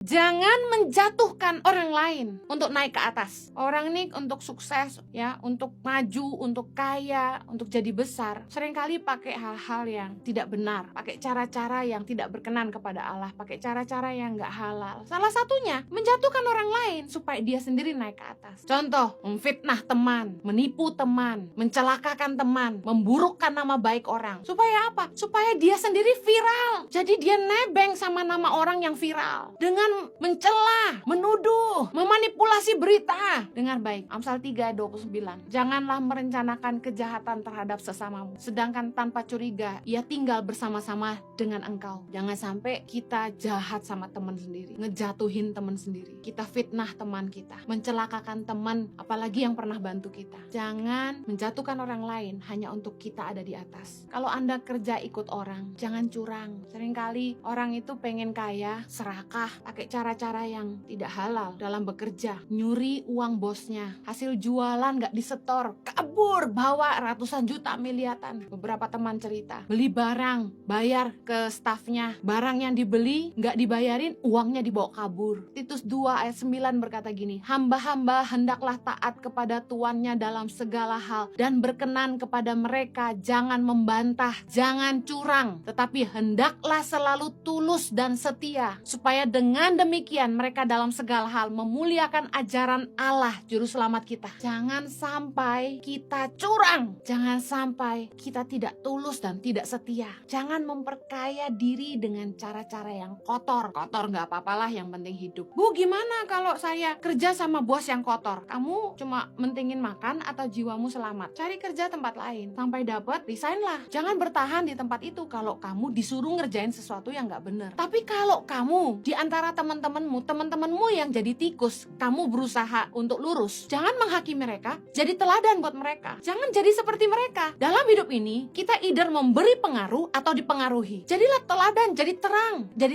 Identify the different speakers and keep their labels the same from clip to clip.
Speaker 1: Jangan menjatuhkan orang lain untuk naik ke atas. Orang ini untuk sukses, ya, untuk maju, untuk kaya, untuk jadi besar, seringkali pakai hal-hal yang tidak benar, pakai cara-cara yang tidak berkenan kepada Allah, pakai cara-cara yang nggak halal. Salah satunya menjatuhkan orang lain supaya dia sendiri naik ke atas. Contoh, memfitnah teman, menipu teman, mencelakakan teman, memburukkan nama baik orang. Supaya apa? Supaya dia sendiri viral. Jadi dia nebeng sama nama orang yang viral dengan mencela, menuduh, memanipulasi berita. Dengar baik, Amsal 3:29. Janganlah merencanakan kejahatan terhadap sesamamu, sedangkan tanpa curiga ia tinggal bersama-sama dengan engkau. Jangan sampai kita jahat sama teman sendiri, ngejatuhin teman sendiri, kita fitnah teman kita, mencelakakan teman, apalagi yang pernah bantu kita. Jangan menjatuhkan orang lain hanya untuk kita ada di atas. Kalau Anda kerja ikut orang, jangan curang. Seringkali orang itu pengen kaya, serakah, pakai cara-cara yang tidak halal dalam bekerja, nyuri uang bosnya, hasil jualan gak disetor, kabur, bawa ratusan juta, miliaran. Beberapa teman cerita, beli barang, bayar ke stafnya, barang yang dibeli gak dibayarin, uangnya dibawa kabur. Titus 2:9 berkata gini, hamba-hamba hendaklah taat kepada tuannya dalam segala hal dan berkenan kepada mereka, jangan membantah, jangan curang, tetapi hendaklah selalu tulus dan setia, supaya dengan demikian mereka dalam segala hal memuliakan ajaran Allah juru selamat kita. Jangan sampai kita curang, jangan sampai kita tidak tulus dan tidak setia. Jangan memperkaya diri dengan cara-cara yang kotor. Kotor gak apa-apalah, yang penting hidup. Bu, gimana kalau saya kerja sama bos yang kotor? Kamu cuma mentingin makan atau jiwamu selamat? Cari kerja tempat lain. Sampai dapat, resignlah. Jangan bertahan di tempat itu kalau kamu disuruh ngerjain sesuatu yang gak benar. Tapi kalau kamu di antara teman-temanmu yang jadi tikus, kamu berusaha untuk lurus, jangan menghakimi mereka, jadi teladan buat mereka. Jangan jadi seperti mereka. Dalam hidup ini, kita either memberi pengaruh atau dipengaruhi. Jadilah teladan, jadi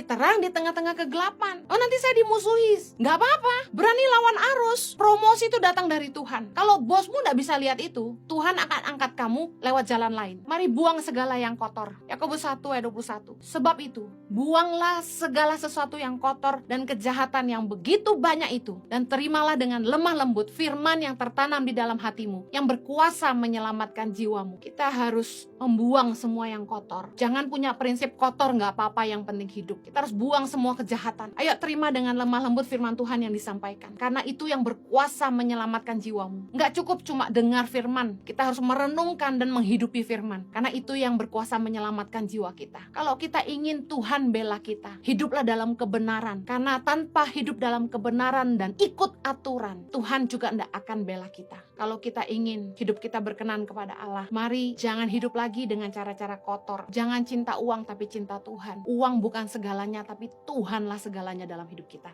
Speaker 1: terang di tengah-tengah kegelapan. Oh, nanti saya dimusuhi. Nggak apa-apa, berani lawan arus. Promosi itu datang dari Tuhan. Kalau bosmu nggak bisa lihat itu, Tuhan akan angkat kamu lewat jalan lain. Mari buang segala yang kotor. Yakobus 1:21. Sebab itu, buanglah segala sesuatu yang kotor dan kejahatan yang begitu banyak itu, dan terimalah dengan lemah lembut firman yang tertanam di dalam hatimu, yang berkuasa menyelamatkan jiwamu. Kita harus membuang semua yang kotor. Jangan punya prinsip kotor nggak apa-apa, yang penting hidup. Kita harus buang semua kejahatan. Ayo terima dengan lemah lembut firman Tuhan yang disampaikan, karena itu yang berkuasa menyelamatkan jiwamu. Nggak cukup cuma dengar firman, kita harus merenungkan dan menghidupi firman, karena itu yang berkuasa menyelamatkan jiwa kita. Kalau kita ingin Tuhan bela kita, hiduplah dalam kebenaran, karena tanpa hidup dalam kebenaran dan ikut aturan, Tuhan juga tidak akan bela kita. Kalau kita ingin hidup kita berkenan kepada Allah, mari jangan hidup lagi dengan cara-cara kotor. Jangan cinta uang tapi cinta Tuhan. Uang bukan segalanya, tapi Tuhanlah segalanya dalam hidup kita.